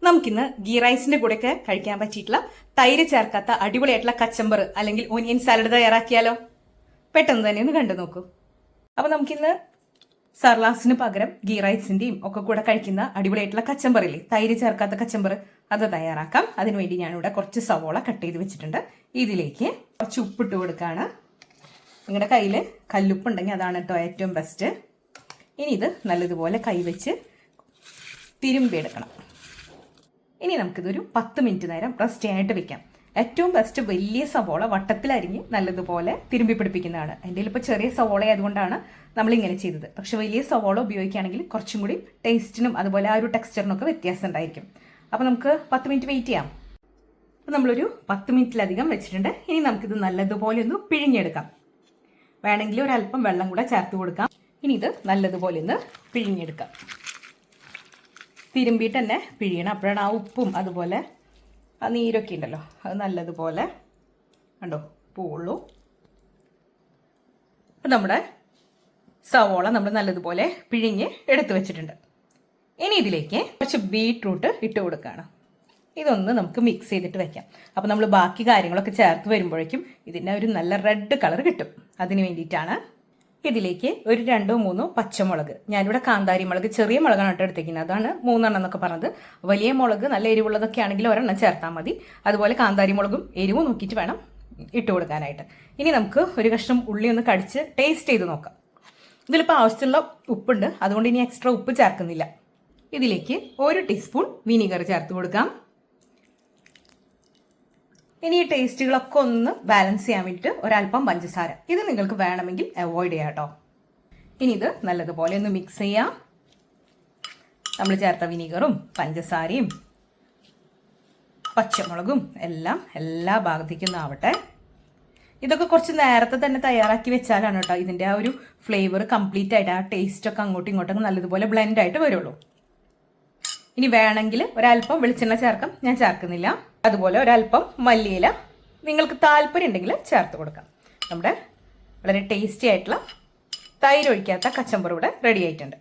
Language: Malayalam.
നമുക്കിന്ന് ഗീ റൈസിന്റെ കൂടെയൊക്കെ കഴിക്കാൻ പറ്റിയിട്ടുള്ള തൈര് ചേർക്കാത്ത അടിപൊളിയായിട്ടുള്ള കച്ചമ്പർ അല്ലെങ്കിൽ ഓനിയൻ സാലഡ് തയ്യാറാക്കിയാലോ? പെട്ടെന്ന് തന്നെ ഒന്ന് കണ്ടു നോക്കൂ. അപ്പൊ നമുക്കിന്ന് സർലാസിന് പകരം ഗീ റൈസിന്റെയും ഒക്കെ കൂടെ കഴിക്കുന്ന അടിപൊളിയായിട്ടുള്ള കച്ചമ്പറില്ലേ, തൈര് ചേർക്കാത്ത കച്ചമ്പർ, അത് തയ്യാറാക്കാം. അതിനുവേണ്ടി ഞാനിവിടെ കുറച്ച് സവോള കട്ട് ചെയ്ത് വെച്ചിട്ടുണ്ട്. ഇതിലേക്ക് കുറച്ച് ഉപ്പിട്ട് കൊടുക്കുകയാണ്. നിങ്ങളുടെ കയ്യിൽ കല്ലുപ്പുണ്ടെങ്കിൽ അതാണ് കേട്ടോ ഏറ്റവും ബെസ്റ്റ്. ഇനി ഇത് നല്ലതുപോലെ കൈവച്ച് തിരുമ്പിയെടുക്കണം. ഇനി നമുക്കിതൊരു 10 മിനിറ്റ് നേരം റെസ്റ്റ് ആയിട്ട് വെക്കാം. ഏറ്റവും ബെസ്റ്റ് വലിയ സവോള വട്ടത്തിലരിഞ്ഞ് നല്ലതുപോലെ തിരുമ്പി പിടിപ്പിക്കുന്നതാണ്. എൻ്റെ ഇപ്പോൾ ചെറിയ സവോള ആയതുകൊണ്ടാണ് നമ്മളിങ്ങനെ ചെയ്തത്. പക്ഷെ വലിയ സവോള ഉപയോഗിക്കുകയാണെങ്കിൽ കുറച്ചും കൂടി ടേസ്റ്റിനും അതുപോലെ ആ ഒരു ടെക്സ്ചറിനൊക്കെ വ്യത്യാസം ഉണ്ടായിരിക്കും. അപ്പോൾ നമുക്ക് 10 മിനിറ്റ് വെയിറ്റ് ചെയ്യാം. അപ്പോൾ നമ്മളൊരു 10 മിനിറ്റിലധികം വെച്ചിട്ടുണ്ട്. ഇനി നമുക്കിത് നല്ലതുപോലെ ഒന്ന് പിഴിഞ്ഞെടുക്കാം. വേണമെങ്കിൽ ഒരല്പം വെള്ളം കൂടെ ചേർത്ത് കൊടുക്കാം. ഇനി ഇത് നല്ലതുപോലെ ഒന്ന് പിഴിഞ്ഞെടുക്കാം. തിരുമ്പിയിട്ട് തന്നെ പിഴിയണം. അപ്പോഴാണ് ആ ഉപ്പും അതുപോലെ ആ നീരൊക്കെ ഉണ്ടല്ലോ അത് നല്ലതുപോലെ കണ്ടോ പോവുള്ളൂ. അപ്പം നമ്മുടെ സവോള നമ്മൾ നല്ലതുപോലെ പിഴിഞ്ഞ് എടുത്തു വെച്ചിട്ടുണ്ട്. ഇനി ഇതിലേക്ക് കുറച്ച് ബീട്രൂട്ട് ഇട്ട് കൊടുക്കുകയാണ്. ഇതൊന്ന് നമുക്ക് മിക്സ് ചെയ്തിട്ട് വെക്കാം. അപ്പോൾ നമ്മൾ ബാക്കി കാര്യങ്ങളൊക്കെ ചേർത്ത് വരുമ്പോഴേക്കും ഇതിൻ്റെ ഒരു നല്ല റെഡ് കളർ കിട്ടും. അതിന് വേണ്ടിയിട്ടാണ്. ഇതിലേക്ക് ഒരു 2-3 പച്ചമുളക്, ഞാനിവിടെ കാന്താരി മുളക് ചെറിയ മുളകാണ് കേട്ടോ എടുത്തേക്കുന്നത്, അതാണ് 3 എണ്ണം എന്നൊക്കെ പറഞ്ഞത്. വലിയ മുളക് നല്ല എരിവുള്ളതൊക്കെ ആണെങ്കിൽ ഒരെണ്ണം ചേർത്താൽ മതി. അതുപോലെ കാന്താരി മുളകും എരിവ് നോക്കിയിട്ട് വേണം ഇട്ട് കൊടുക്കാനായിട്ട്. ഇനി നമുക്ക് ഒരു കഷ്ണം ഉള്ളി ഒന്ന് കടിച്ച് ടേസ്റ്റ് ചെയ്ത് നോക്കാം. ഇതിലിപ്പോൾ ആവശ്യമുള്ള ഉപ്പുണ്ട്, അതുകൊണ്ട് ഇനി എക്സ്ട്രാ ഉപ്പ് ചേർക്കുന്നില്ല. ഇതിലേക്ക് 1 ടീസ്പൂൺ വിനീഗർ ചേർത്ത് കൊടുക്കാം. ഇനി ഈ ടേസ്റ്റുകളൊക്കെ ഒന്ന് ബാലൻസ് ചെയ്യാൻ വേണ്ടിയിട്ട് ഒരല്പം പഞ്ചസാര, ഇത് നിങ്ങൾക്ക് വേണമെങ്കിൽ അവോയ്ഡ് ചെയ്യാം കേട്ടോ. ഇനി ഇത് നല്ലതുപോലെ ഒന്ന് മിക്സ് ചെയ്യാം. നമ്മൾ ചേർത്ത വിനീഗറും പഞ്ചസാരയും പച്ചമുളകും എല്ലാം എല്ലാ ഭാഗത്തേക്കും ആവട്ടെ. ഇതൊക്കെ കുറച്ച് നേരത്തെ തന്നെ തയ്യാറാക്കി വെച്ചാലാണ് കേട്ടോ ഇതിൻ്റെ ആ ഒരു ഫ്ലേവർ കംപ്ലീറ്റ് ആയിട്ട് ആ ടേസ്റ്റൊക്കെ അങ്ങോട്ടും ഇങ്ങോട്ടും നല്ലതുപോലെ ബ്ലെൻഡ് ആയിട്ട് വരുള്ളൂ. ഇനി വേണമെങ്കിൽ ഒരല്പം വെളിച്ചെണ്ണ ചേർക്കാം, ഞാൻ ചേർക്കുന്നില്ല. അതുപോലെ ഒരല്പം മല്ലിയില നിങ്ങൾക്ക് താല്പര്യം ഉണ്ടെങ്കിൽ ചേർത്ത് കൊടുക്കാം. നമ്മുടെ വളരെ ടേസ്റ്റി ആയിട്ടുള്ള തൈര് ഒഴിക്കാത്ത കച്ചമ്പർ ഇവിടെ റെഡി ആയിട്ടുണ്ട്.